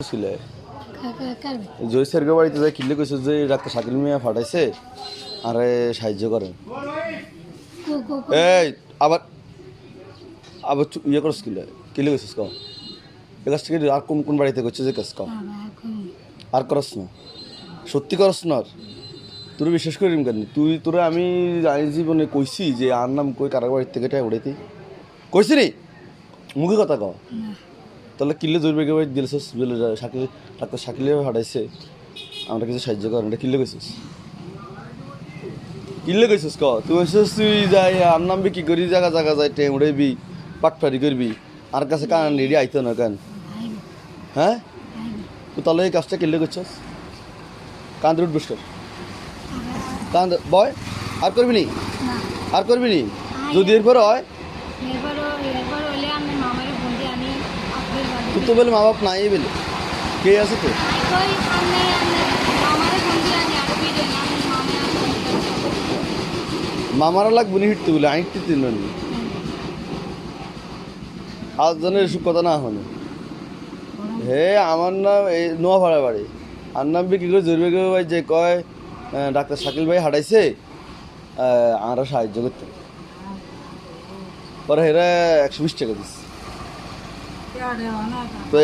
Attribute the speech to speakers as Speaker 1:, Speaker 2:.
Speaker 1: ছিল জয়সেরগা বাড়িতে যাই কিনলে কইছে যে ডাক্তার শাকিল মিয়া ফাটাইছে আরে সাহায্য করেন। এই আবার আবার ইয়ে করস কিলে কিলে কইছিস ক এই কাজটা কি আর কোন কোন বাড়িতে করছিস যে কাজ ক আর করস না সত্যি করস না আর তোর বিশ্বাস করিম কেন তুই তোরা আমি জানি জীবনে কইছি যে আর নাম কই কারো বাড়ির থেকে টাই উড়াইতি কইছি রে মুখে কথা ক তাহলে কিল্লে জোর বেগে বাড়ি দিলছিস শাকিল ডাক্তার শাকিলে হাঁটাইছে আমরা কিছু সাহায্য করেন এটা কিল্লে কইছিস কিল্লে কইছিস ক তুই কইছিস তুই যাই আর নামবি কি করি জায়গা জায়গা যাই ট্রেন উড়াইবি পাটফারি করবি আর কাছে কান রেডি আইতো না কেন হ্যাঁ তুই তাহলে এই কাজটা কিল্লে করছিস কান উঠ বস কর কান বয় আর করবি নি আর করবি নি যদি এরপর হয় তুই তো বলে মা বাপ নাই বলে কে আছে তো মামারা লাগবে নি হিটতে বলে আইটতে তিন আজ জনের এসব কথা না হনে হে আমার নাম এই নোয়াপাড়া বাড়ি আর নাম কি করে জরুরি ভাই যে কয় ডাক্তার শাকিল ভাই হাঁটাইছে আমরা সাহায্য করতে পরে হেরা 120 টাকা দিস তো